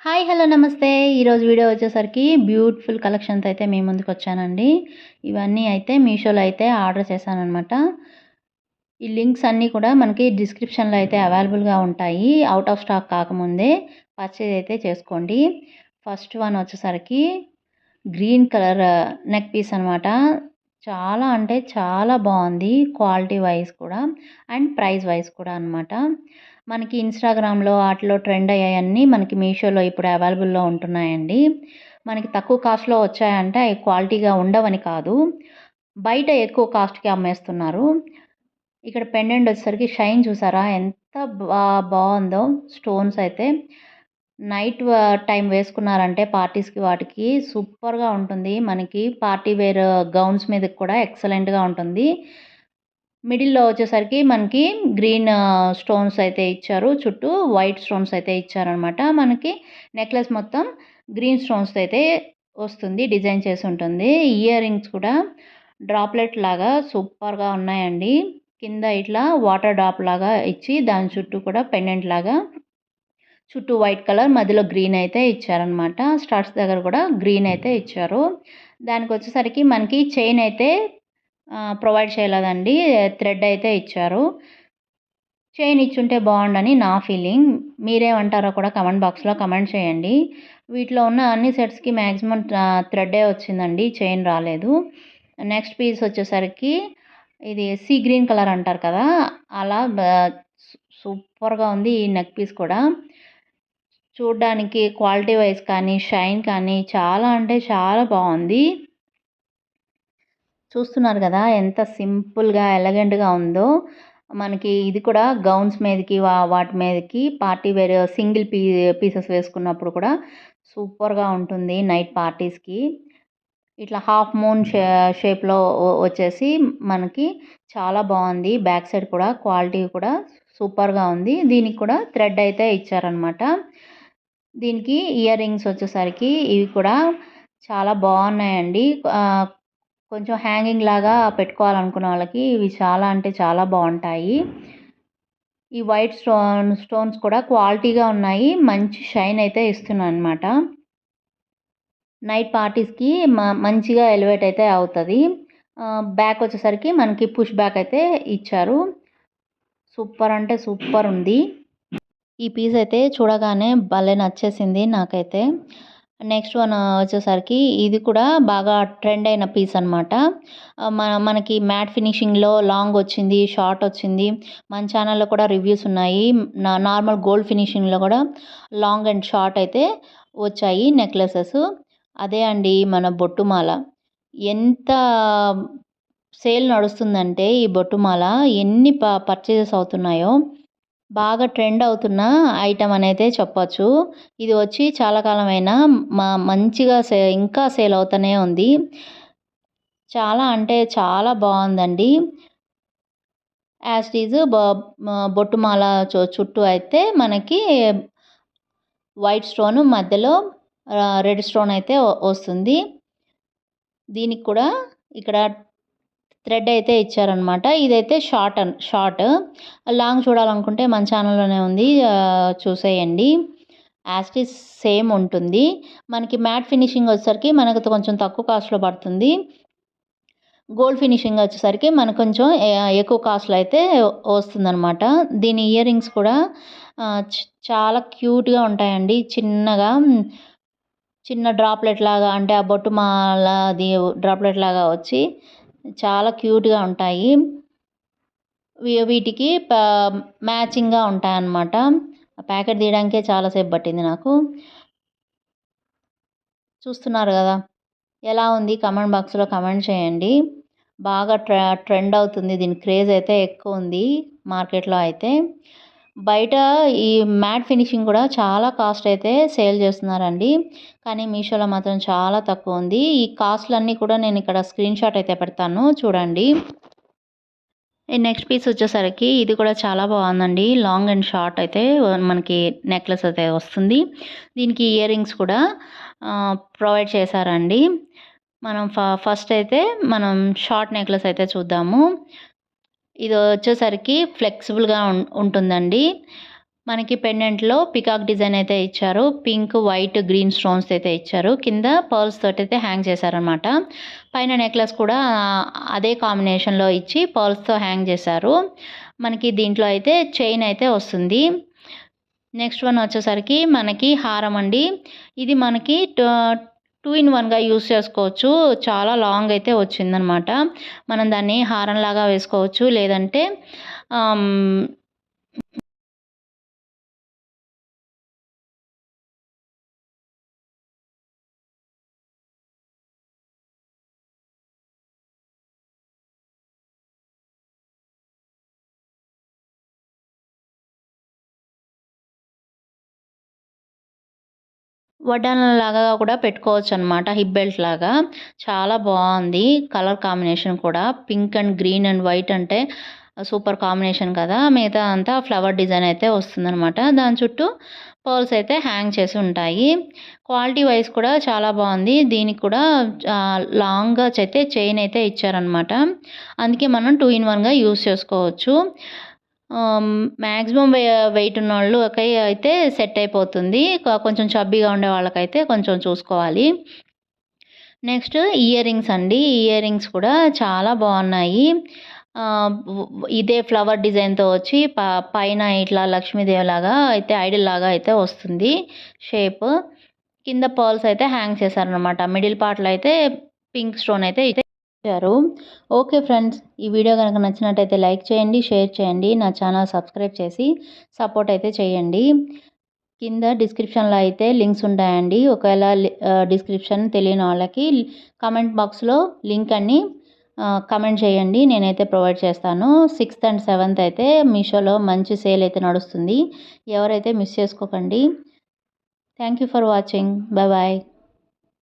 Hi! Hello! నమస్తే. ఈరోజు video వచ్చేసరికి బ్యూటిఫుల్ కలెక్షన్‌తో అయితే మీ ముందుకొచ్చానండి. ఇవన్నీ అయితే మీషోలో అయితే ఆర్డర్ చేశాననమాట. ఈ లింక్స్ అన్నీ కూడా మనకి డిస్క్రిప్షన్‌లో అయితే అవైలబుల్‌గా ఉంటాయి. ఔట్ ఆఫ్ స్టాక్ కాకముందే పర్చేజ్ అయితే చేసుకోండి. ఫస్ట్ వన్ వచ్చేసరికి గ్రీన్ కలర్ నెక్ పీస్ అనమాట. చాలా అంటే చాలా బావుంది. క్వాలిటీ వైస్ కూడా అండ్ ప్రైస్ వైస్ కూడా అనమాట. మనకి ఇన్‌స్టాగ్రామ్‌లో ఆటిలో ట్రెండ్ అయ్యాయన్నీ మనకి మీషోలో ఇప్పుడు అవైలబుల్‌లో ఉంటున్నాయండి. మనకి తక్కువ కాస్ట్‌లో వచ్చాయంటే అయి క్వాలిటీగా ఉండవని కాదు. బయట ఎక్కువ కాస్ట్‌కి అమ్మేస్తున్నారు. ఇక్కడ పెండెంట్ వచ్చేసరికి షైన్ చూసారా? ఎంత బావుందో స్టోన్స్ అయితే. నైట్ టైమ్ వేసుకున్నారంటే పార్టీస్‌కి వాటికి సూపర్‌గా ఉంటుంది. మనకి పార్టీ వేర్ గౌన్స్ మీదకి కూడా ఎక్సలెంట్‌గా ఉంటుంది. మిడిల్‌లో వచ్చేసరికి మనకి గ్రీన్ స్టోన్స్ అయితే ఇచ్చారు. చుట్టూ వైట్ స్టోన్స్ అయితే ఇచ్చారనమాట. మనకి నెక్లెస్ మొత్తం గ్రీన్ స్టోన్స్‌తో అయితే వస్తుంది. డిజైన్ చేసి ఉంటుంది. ఇయర్ రింగ్స్ కూడా డ్రాప్‌లెట్ లాగా సూపర్‌గా ఉన్నాయండి. కింద ఇట్లా వాటర్ డ్రాప్ లాగా ఇచ్చి దాని చుట్టూ కూడా పెండెంట్ లాగా చుట్టూ వైట్ కలర్ మధ్యలో గ్రీన్ అయితే ఇచ్చారనమాట. స్టడ్స్ దగ్గర కూడా గ్రీన్ అయితే ఇచ్చారు. దానికొచ్చేసరికి మనకి చైన్ అయితే ప్రొవైడ్ చేయలేదండి. థ్రెడ్ అయితే ఇచ్చారు. చైన్ ఇచ్చుంటే బావుండని నా ఫీలింగ్. మీరేమంటారో కూడా కామెంట్ బాక్స్‌లో కామెంట్ చేయండి. వీటిలో ఉన్న అన్ని సెట్స్‌కి మాక్సిమం థ్రెడ్డే వచ్చిందండి. చైన్ రాలేదు. నెక్స్ట్ పీస్ వచ్చేసరికి ఇది సీ గ్రీన్ కలర్ అంటారు కదా! అలా సూపర్‌గా ఉంది ఈ నెక్ పీస్ కూడా. చూడ్డానికి క్వాలిటీ వైస్ కానీ, షైన్ కానీ చాలా అంటే చాలా బావుంది. చూస్తున్నారు గదా! ఎంత సింపుల్‌గా, ఎలగెంట్‌గా ఉందో. మనకి ఇది కూడా గౌన్స్ మీదకి వాటి మీదకి పార్టీ వేర్ సింగిల్ పీసెస్ వేసుకున్నప్పుడు కూడా సూపర్‌గా ఉంటుంది నైట్ పార్టీస్‌కి. ఇట్లా హాఫ్ మూన్ షేప్‌లో వచ్చేసి మనకి చాలా బావుంది. బ్యాక్ సైడ్ కూడా క్వాలిటీ కూడా సూపర్‌గా ఉంది. దీనికి కూడా థ్రెడ్ అయితే ఇచ్చారనమాట. దీనికి ఇయర్ రింగ్స్ వచ్చేసరికి ఇవి కూడా చాలా బావున్నాయండి. కొంచెం హ్యాంగింగ్ లాగా పెట్టుకోవాలనుకున్న వాళ్ళకి ఇవి చాలా అంటే చాలా బావుంటాయి. ఈ వైట్ స్టోన్స్ కూడా క్వాలిటీగా ఉన్నాయి. మంచి షైన్ అయితే ఇస్తున్నాయన్నమాట. నైట్ పార్టీస్‌కి మంచిగా ఎలివేట్ అయితే అవుతది. బ్యాక్ వచ్చేసరికి మనకి పుష్ బ్యాక్ అయితే ఇచ్చారు. సూపర్ అంటే సూపర్ ఉంది. ఈ పీస్ అయితే చూడగానే భలే నచ్చేసింది నాకైతే. నెక్స్ట్ వన్ వచ్చేసరికి ఇది కూడా బాగా ట్రెండ్ అయిన పీస్ అనమాట. మనకి మ్యాట్ ఫినిషింగ్‌లో లాంగ్ వచ్చింది, షార్ట్ వచ్చింది. మన ఛానల్‌లో కూడా రివ్యూస్ ఉన్నాయి. నార్మల్ గోల్డ్ ఫినిషింగ్‌లో కూడా లాంగ్ అండ్ షార్ట్ అయితే వచ్చాయి నెక్లెసెస్. అదే అండి మన బొట్టుమాల. ఎంత సేల్ నడుస్తుందంటే ఈ బొట్టుమాల ఎన్ని పర్చేజెస్ అవుతున్నాయో. బాగా ట్రెండ్ అవుతున్న ఐటెమ్ అనైతే చెప్పొచ్చు. ఇది వచ్చి చాలా కాలమైనా మంచిగా ఇంకా సేల్ అవుతూనే ఉంది. చాలా అంటే చాలా బావుందండి. యాజ్ ఇట్ ఈజ్ బొట్టుమాల చుట్టూ అయితే మనకి వైట్ స్టోన్ మధ్యలో రెడ్ స్టోన్ అయితే వస్తుంది. దీనికి కూడా ఇక్కడ థ్రెడ్ అయితే ఇచ్చారనమాట. ఇదైతే షార్ట్. లాంగ్ చూడాలనుకుంటే మన ఛానల్‌లోనే ఉంది. చూసేయండి. యాజ్ ఇట్ ఈజ్ సేమ్ ఉంటుంది. మనకి మ్యాట్ ఫినిషింగ్ వచ్చేసరికి మనకు కొంచెం తక్కువ కాస్ట్‌లో పడుతుంది. గోల్డ్ ఫినిషింగ్ వచ్చేసరికి మనకు కొంచెం ఎక్కువ కాస్ట్‌లో అయితే వస్తుందనమాట. దీని ఇయర్ రింగ్స్ కూడా చాలా క్యూట్‌గా ఉంటాయండి. చిన్నగా చిన్న డ్రాప్‌లెట్ లాగా అంటే ఆ బొట్టుమాలది డ్రాప్‌లెట్ లాగా వచ్చి చాలా క్యూట్‌గా ఉంటాయి. వీటికి మ్యాచింగ్‌గా ఉంటాయన్నమాట. ప్యాకెట్ తీయడానికే చాలా సేపు పట్టింది నాకు. చూస్తున్నారు గదా! ఎలా ఉంది కామెంట్ బాక్స్‌లో కామెంట్ చేయండి. బాగా ట్రెండ్ అవుతుంది. దీని క్రేజ్ అయితే ఎక్కువుంది మార్కెట్‌లో అయితే. బయట ఈ మ్యాట్ ఫినిషింగ్ కూడా చాలా కాస్ట్ అయితే సేల్ చేస్తున్నారండి. కానీ మీషోలో మాత్రం చాలా తక్కువ ఉంది. ఈ కాస్ట్‌లన్నీ కూడా నేను ఇక్కడ స్క్రీన్ షాట్ అయితే పెడతాను చూడండి. ఈ నెక్స్ట్ పీస్ వచ్చేసరికి ఇది కూడా చాలా బాగుందండి. లాంగ్ అండ్ షార్ట్ అయితే మనకి నెక్లెస్ అయితే వస్తుంది. దీనికి ఇయర్ రింగ్స్ కూడా ప్రొవైడ్ చేశారండి. మనం ఫస్ట్ అయితే మనం షార్ట్ నెక్లెస్ అయితే చూద్దాము. ఇది వచ్చేసరికి ఫ్లెక్సిబుల్‌గా ఉంటుందండి. మనకి పెండెంట్‌లో పికాక్ డిజైన్ అయితే ఇచ్చారు. పింక్, వైట్, గ్రీన్ స్టోన్స్ అయితే ఇచ్చారు. కింద పర్ల్స్ తోటైతే హ్యాంగ్ చేశారనమాట. పైన నెక్లెస్ కూడా అదే కాంబినేషన్‌లో ఇచ్చి పర్ల్స్‌తో హ్యాంగ్ చేశారు. మనకి దీంట్లో అయితే చైన్ అయితే వస్తుంది. నెక్స్ట్ వన్ వచ్చేసరికి మనకి హారం అండి. ఇది మనకి 2 ఇన్ 1గా యూజ్ చేసుకోవచ్చు. చాలా లాంగ్ అయితే వచ్చిందనమాట. మనం దాన్ని హారంలాగా వేసుకోవచ్చు. లేదంటే ఆహ్, వడ్డానంలాగా కూడా పెట్టుకోవచ్చనమాట. హిప్ బెల్ట్ లాగా. చాలా బావుంది. కలర్ కాంబినేషన్ కూడా pink and green and white అంటే సూపర్ కాంబినేషన్ కదా! మిగతా అంతా ఫ్లవర్ డిజైన్ అయితే వస్తుందనమాట. దాని చుట్టూ పర్ల్స్ అయితే హ్యాంగ్ చేసి ఉంటాయి. క్వాలిటీ వైస్ కూడా చాలా బావుంది. దీనికి కూడా లాంగ్‌గా అయితే చైన్ అయితే ఇచ్చారనమాట. అందుకే మనం 2 ఇన్ 1గా యూజ్ చేసుకోవచ్చు. మాక్సిమం వెయిట్ ఉన్నోళ్ళకి అయితే సెట్ అయిపోతుంది. కొంచెం చబ్బీగా ఉండే వాళ్ళకైతే కొంచెం చూసుకోవాలి. నెక్స్ట్ ఇయర్ రింగ్స్ అండి. ఇయర్ రింగ్స్ కూడా చాలా బావున్నాయి. ఇదే ఫ్లవర్ డిజైన్‌తో వచ్చి పైన ఇట్లా లక్ష్మీదేవిలాగా అయితే ఐడల్‌లాగా అయితే వస్తుంది షేప్. కింద పర్ల్స్ అయితే హ్యాంగ్ చేశారనమాట. మిడిల్ పార్ట్‌లో అయితే పింక్ స్టోన్ అయితే ఇచ్చారు. ఓకే ఫ్రెండ్స్, ఈ వీడియో గనక నచ్చినట్టయితే లైక్ చేయండి, షేర్ చేయండి. నా ఛానల్ సబ్స్క్రైబ్ చేసి సపోర్ట్ అయితే చేయండి. కింద డిస్క్రిప్షన్‌లో అయితే లింక్స్ ఉంటాయండి. ఒకవేళ డిస్క్రిప్షన్ తెలియని వాళ్ళకి కామెంట్ బాక్స్‌లో లింక్ అని కామెంట్ చేయండి. నేనైతే ప్రొవైడ్ చేస్తాను. 6th అండ్ 7th అయితే మీషోలో మంచి సేల్ అయితే నడుస్తుంది. ఎవరైతే మిస్ చేసుకోకండి. Thank you for watching. Bye bye.